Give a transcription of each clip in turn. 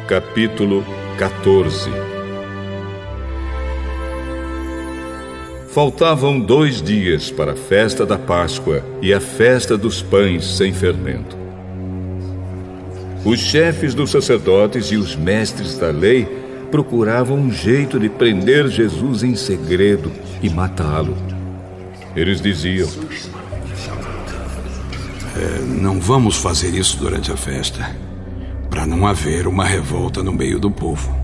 Capítulo 14. Faltavam 2 dias para a festa da Páscoa e a festa dos pães sem fermento. Os chefes dos sacerdotes e os mestres da lei procuravam um jeito de prender Jesus em segredo e matá-lo. Eles diziam: não vamos fazer isso durante a festa, para não haver uma revolta no meio do povo.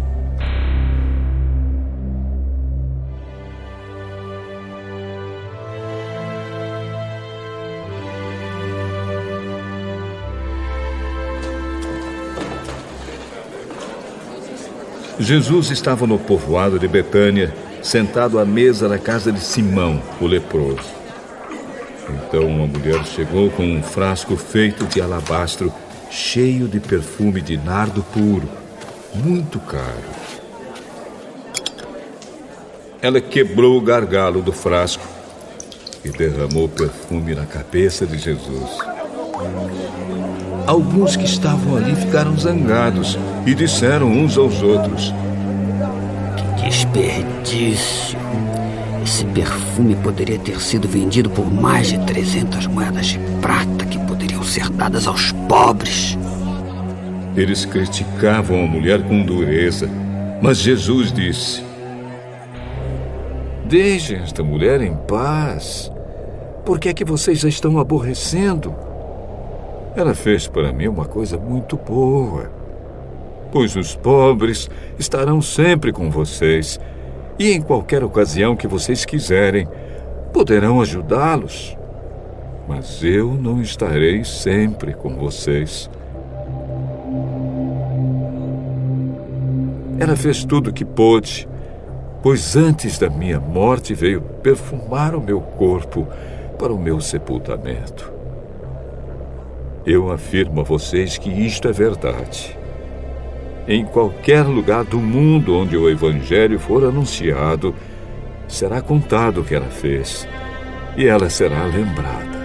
Jesus estava no povoado de Betânia, sentado à mesa na casa de Simão, o leproso. Então uma mulher chegou com um frasco feito de alabastro, cheio de perfume de nardo puro, muito caro. Ela quebrou o gargalo do frasco e derramou perfume na cabeça de Jesus. Alguns que estavam ali ficaram zangados e disseram uns aos outros: Que desperdício! Esse perfume poderia ter sido vendido por mais de 300 moedas de prata que poderiam ser dadas aos pobres. Eles criticavam a mulher com dureza, mas Jesus disse: Deixem esta mulher em paz. Por que é que vocês a estão aborrecendo? Ela fez para mim uma coisa muito boa, pois os pobres estarão sempre com vocês e em qualquer ocasião que vocês quiserem, poderão ajudá-los. Mas eu não estarei sempre com vocês. Ela fez tudo o que pôde, pois antes da minha morte veio perfumar o meu corpo para o meu sepultamento. Eu afirmo a vocês que isto é verdade. Em qualquer lugar do mundo onde o Evangelho for anunciado, será contado o que ela fez, e ela será lembrada.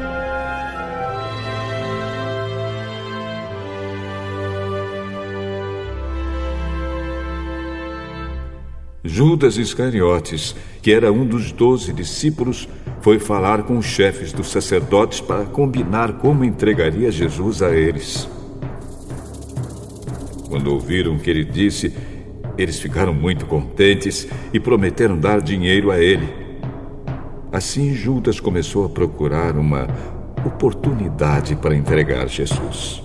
Judas Iscariotes, que era um dos 12 discípulos, foi falar com os chefes dos sacerdotes para combinar como entregaria Jesus a eles. Quando ouviram o que ele disse, eles ficaram muito contentes e prometeram dar dinheiro a ele. Assim, Judas começou a procurar uma oportunidade para entregar Jesus.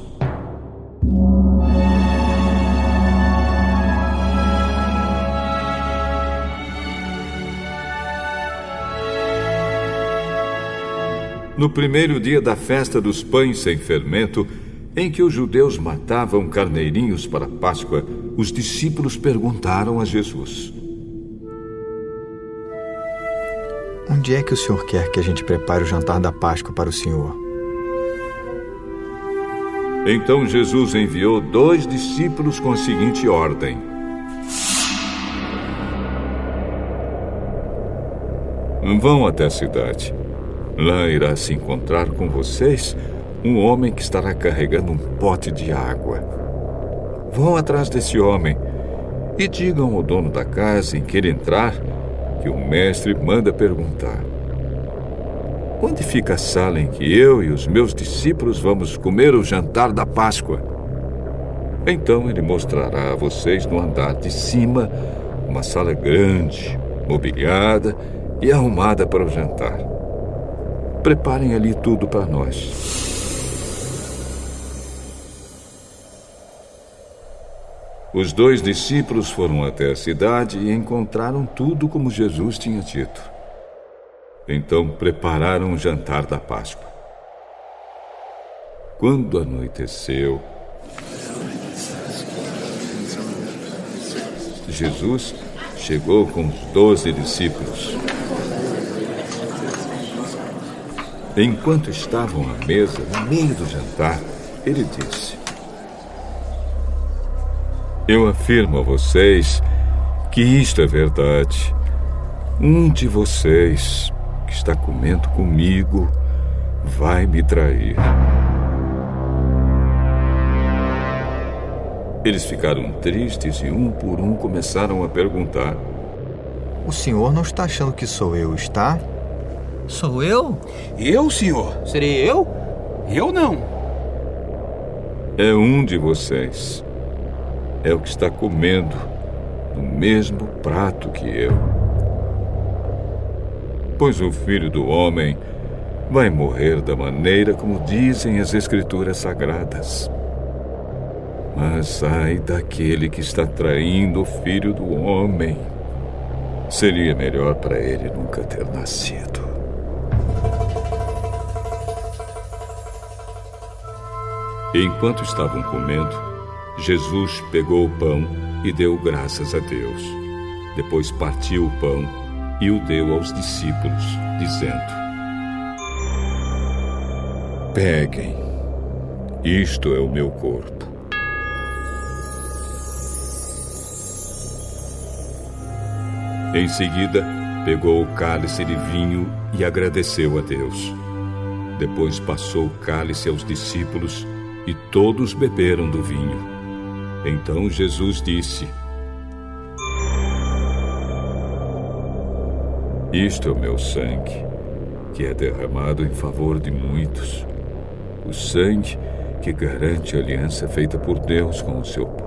No primeiro dia da festa dos pães sem fermento, em que os judeus matavam carneirinhos para a Páscoa, os discípulos perguntaram a Jesus: Onde é que o Senhor quer que a gente prepare o jantar da Páscoa para o Senhor? Então Jesus enviou 2 discípulos com a seguinte ordem: Vão até a cidade. Lá irá se encontrar com vocês um homem que estará carregando um pote de água. Vão atrás desse homem e digam ao dono da casa em que ele entrar que o mestre manda perguntar: Onde fica a sala em que eu e os meus discípulos vamos comer o jantar da Páscoa? Então ele mostrará a vocês no andar de cima uma sala grande, mobiliada e arrumada para o jantar. Preparem ali tudo para nós. Os 2 discípulos foram até a cidade e encontraram tudo como Jesus tinha dito. Então prepararam o jantar da Páscoa. Quando anoiteceu, Jesus chegou com os 12 discípulos. Enquanto estavam à mesa, no meio do jantar, ele disse: Eu afirmo a vocês que isto é verdade. Um de vocês que está comendo comigo vai me trair. Eles ficaram tristes e um por um começaram a perguntar: O senhor não está achando que sou eu, está? Sou eu? Eu, senhor? Serei eu? Eu não. É um de vocês. É o que está comendo no mesmo prato que eu. Pois o Filho do Homem vai morrer da maneira como dizem as Escrituras Sagradas. Mas ai daquele que está traindo o Filho do Homem. Seria melhor para ele nunca ter nascido. Enquanto estavam comendo, Jesus pegou o pão e deu graças a Deus. Depois partiu o pão e o deu aos discípulos, dizendo: Peguem, isto é o meu corpo. Em seguida, pegou o cálice de vinho e agradeceu a Deus. Depois passou o cálice aos discípulos e todos beberam do vinho. Então Jesus disse: Isto é o meu sangue, que é derramado em favor de muitos. O sangue que garante a aliança feita por Deus com o seu povo.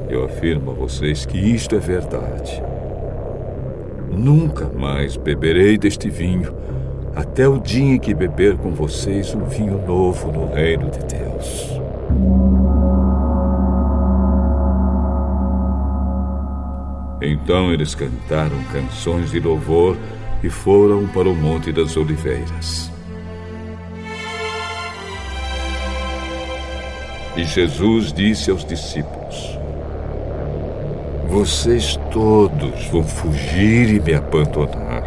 Eu afirmo a vocês que isto é verdade. Nunca mais beberei deste vinho, até o dia em que beber com vocês um vinho novo no reino de Deus. Então eles cantaram canções de louvor e foram para o Monte das Oliveiras. E Jesus disse aos discípulos: Vocês todos vão fugir e me abandonar,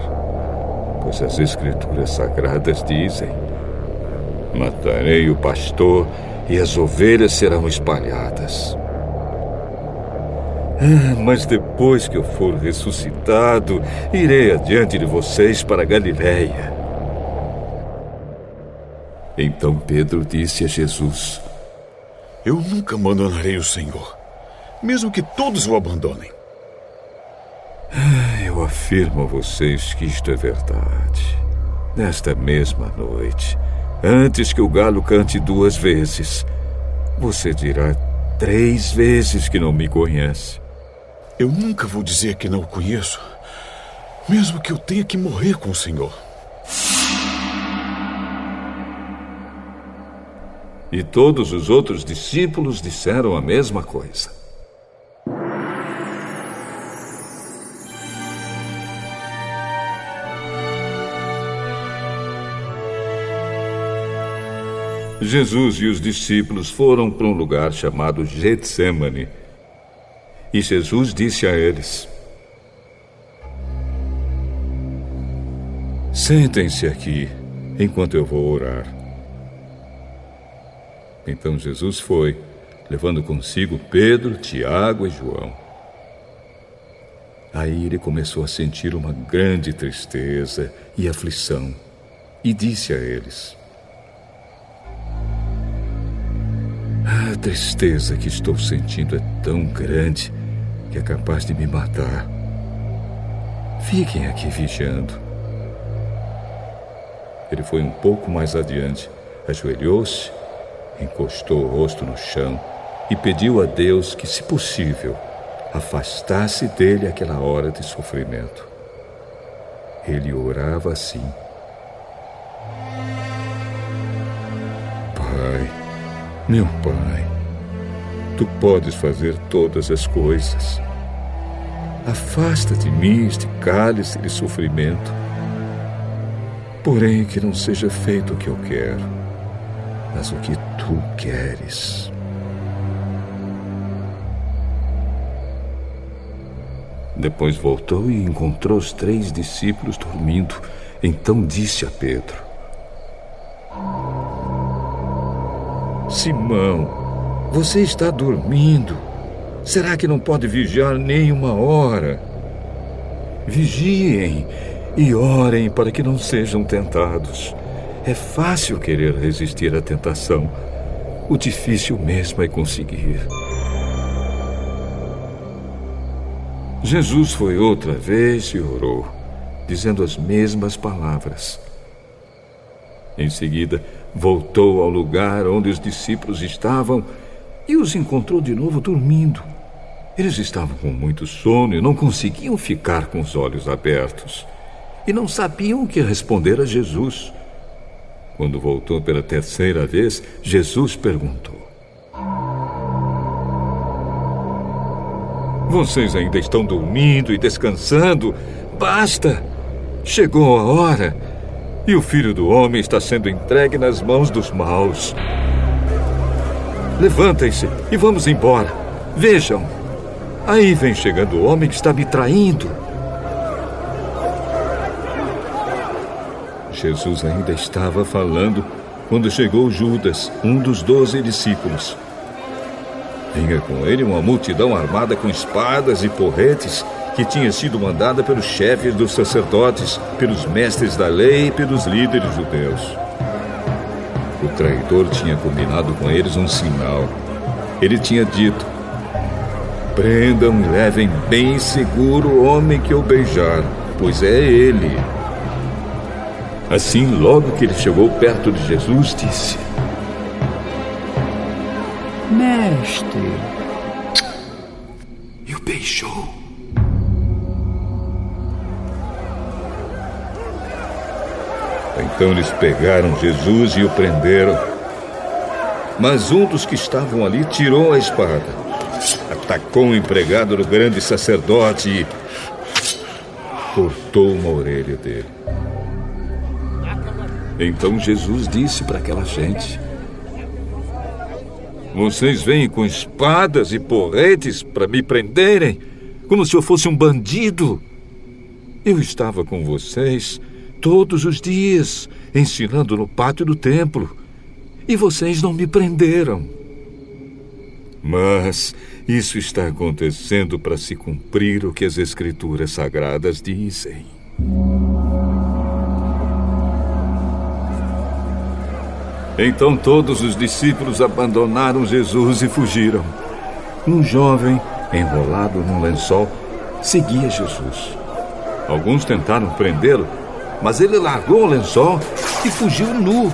pois as Escrituras Sagradas dizem: Matarei o pastor e as ovelhas serão espalhadas. Mas depois que eu for ressuscitado, irei adiante de vocês para a Galileia. Então Pedro disse a Jesus: Eu nunca abandonarei o Senhor, mesmo que todos o abandonem. Eu afirmo a vocês que isto é verdade. Nesta mesma noite, antes que o galo cante 2 vezes, você dirá 3 vezes que não me conhece. Eu nunca vou dizer que não o conheço, mesmo que eu tenha que morrer com o Senhor. E todos os outros discípulos disseram a mesma coisa. Jesus e os discípulos foram para um lugar chamado Getsêmani. E Jesus disse a eles: Sentem-se aqui, enquanto eu vou orar. Então Jesus foi, levando consigo Pedro, Tiago e João. Aí ele começou a sentir uma grande tristeza e aflição, e disse a eles: A tristeza que estou sentindo é tão grande que é capaz de me matar. Fiquem aqui vigiando. Ele foi um pouco mais adiante, ajoelhou-se, encostou o rosto no chão e pediu a Deus que, se possível, afastasse dele aquela hora de sofrimento. Ele orava assim: Pai, meu Pai, Tu podes fazer todas as coisas. Afasta de mim este cálice de sofrimento. Porém, que não seja feito o que eu quero, mas o que Tu queres. Depois voltou e encontrou os 3 discípulos dormindo. Então disse a Pedro: Simão, você está dormindo. Será que não pode vigiar nem 1 hora? Vigiem e orem para que não sejam tentados. É fácil querer resistir à tentação. O difícil mesmo é conseguir. Jesus foi outra vez e orou, dizendo as mesmas palavras. Em seguida, voltou ao lugar onde os discípulos estavam e os encontrou de novo dormindo. Eles estavam com muito sono e não conseguiam ficar com os olhos abertos. E não sabiam o que responder a Jesus. Quando voltou pela terceira vez, Jesus perguntou: Vocês ainda estão dormindo e descansando? Basta! Chegou a hora e o Filho do Homem está sendo entregue nas mãos dos maus. Levantem-se e vamos embora. Vejam, aí vem chegando o homem que está me traindo. Jesus ainda estava falando quando chegou Judas, um dos 12 discípulos. Vinha com ele uma multidão armada com espadas e porretes que tinha sido mandada pelos chefes dos sacerdotes, pelos mestres da lei e pelos líderes judeus. O traidor tinha combinado com eles um sinal. Ele tinha dito: prendam e levem bem seguro o homem que o beijar, pois é ele. Assim, logo que ele chegou perto de Jesus, disse: Mestre. E o beijou. Então eles pegaram Jesus e o prenderam. Mas um dos que estavam ali tirou a espada, atacou o empregado do grande sacerdote e cortou uma orelha dele. Então Jesus disse para aquela gente: Vocês vêm com espadas e porretes para me prenderem, como se eu fosse um bandido. Eu estava com vocês todos os dias, ensinando no pátio do templo, e vocês não me prenderam. Mas isso está acontecendo para se cumprir o que as Escrituras Sagradas dizem. Então todos os discípulos abandonaram Jesus e fugiram. Um jovem, enrolado num lençol, seguia Jesus. Alguns tentaram prendê-lo, mas ele largou o lençol e fugiu nu.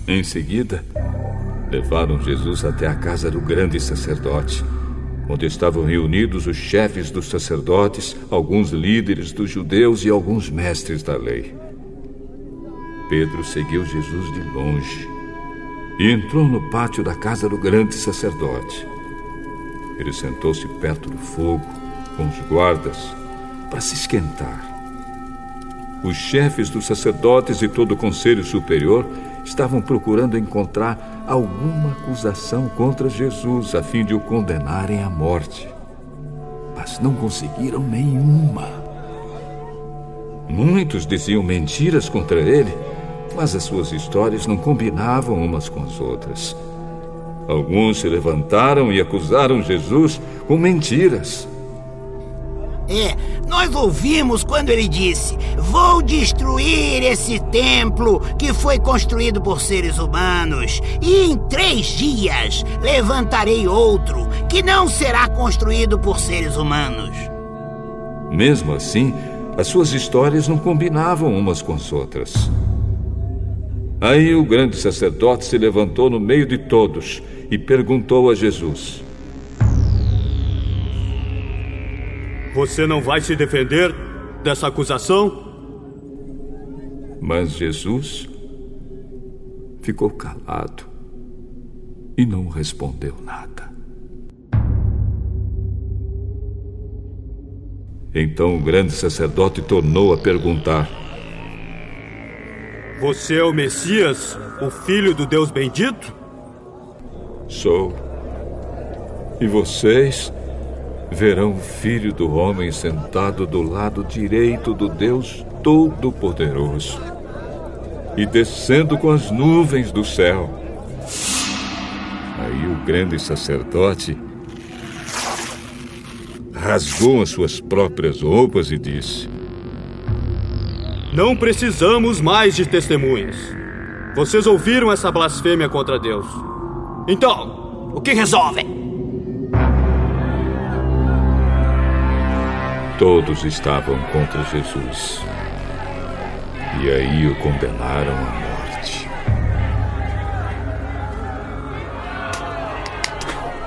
Em seguida, levaram Jesus até a casa do grande sacerdote, onde estavam reunidos os chefes dos sacerdotes, alguns líderes dos judeus e alguns mestres da lei. Pedro seguiu Jesus de longe e entrou no pátio da casa do grande sacerdote. Ele sentou-se perto do fogo, com os guardas, para se esquentar. Os chefes dos sacerdotes e todo o conselho superior estavam procurando encontrar alguma acusação contra Jesus a fim de o condenarem à morte. Mas não conseguiram nenhuma. Muitos diziam mentiras contra ele, mas as suas histórias não combinavam umas com as outras. Alguns se levantaram e acusaram Jesus com mentiras. Nós ouvimos quando ele disse: vou destruir esse templo que foi construído por seres humanos, e em 3 dias levantarei outro que não será construído por seres humanos. Mesmo assim, as suas histórias não combinavam umas com as outras. Aí o grande sacerdote se levantou no meio de todos e perguntou a Jesus: Você não vai se defender dessa acusação? Mas Jesus ficou calado e não respondeu nada. Então o grande sacerdote tornou a perguntar: Você é o Messias, o Filho do Deus bendito? Sou. E vocês verão o Filho do Homem sentado do lado direito do Deus Todo-Poderoso e descendo com as nuvens do céu. Aí o grande sacerdote rasgou as suas próprias roupas e disse: Não precisamos mais de testemunhas. Vocês ouviram essa blasfêmia contra Deus. Então, o que resolvem? Todos estavam contra Jesus. E aí o condenaram à morte.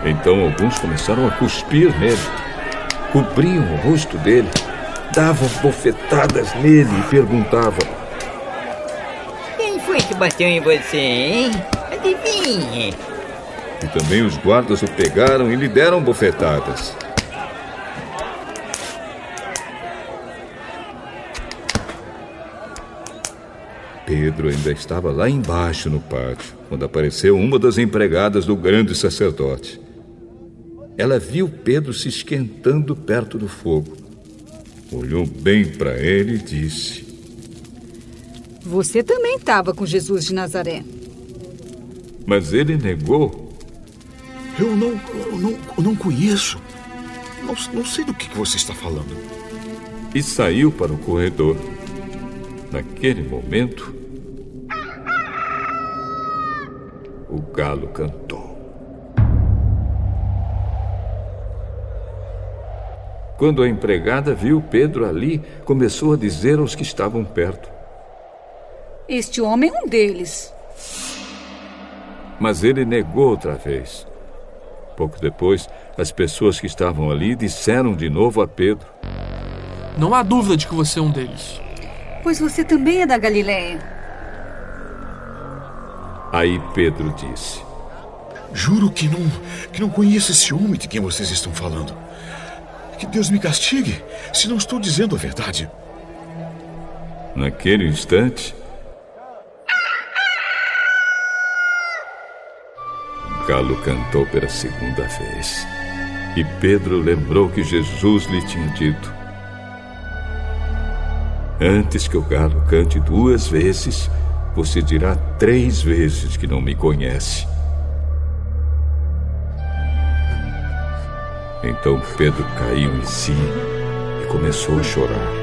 Então alguns começaram a cuspir nele, cobriam o rosto dele, davam bofetadas nele e perguntavam: quem foi que bateu em você, hein? Adivinhe. E também os guardas o pegaram e lhe deram bofetadas. Pedro ainda estava lá embaixo no pátio, quando apareceu uma das empregadas do grande sacerdote. Ela viu Pedro se esquentando perto do fogo. Olhou bem para ele e disse: Você também estava com Jesus de Nazaré. Mas ele negou. Eu não conheço. Não sei do que você está falando. E saiu para o corredor. Naquele momento, o galo cantou. Quando a empregada viu Pedro ali, começou a dizer aos que estavam perto: Este homem é um deles. Mas ele negou outra vez. Pouco depois, as pessoas que estavam ali disseram de novo a Pedro: Não há dúvida de que você é um deles. Pois você também é da Galileia. Aí Pedro disse: Juro que não conheço esse homem de quem vocês estão falando. Que Deus me castigue se não estou dizendo a verdade. Naquele instante, o galo cantou pela segunda vez. E Pedro lembrou que Jesus lhe tinha dito: Antes que o galo cante 2 vezes, você dirá 3 vezes que não me conhece. Então Pedro caiu em si e começou a chorar.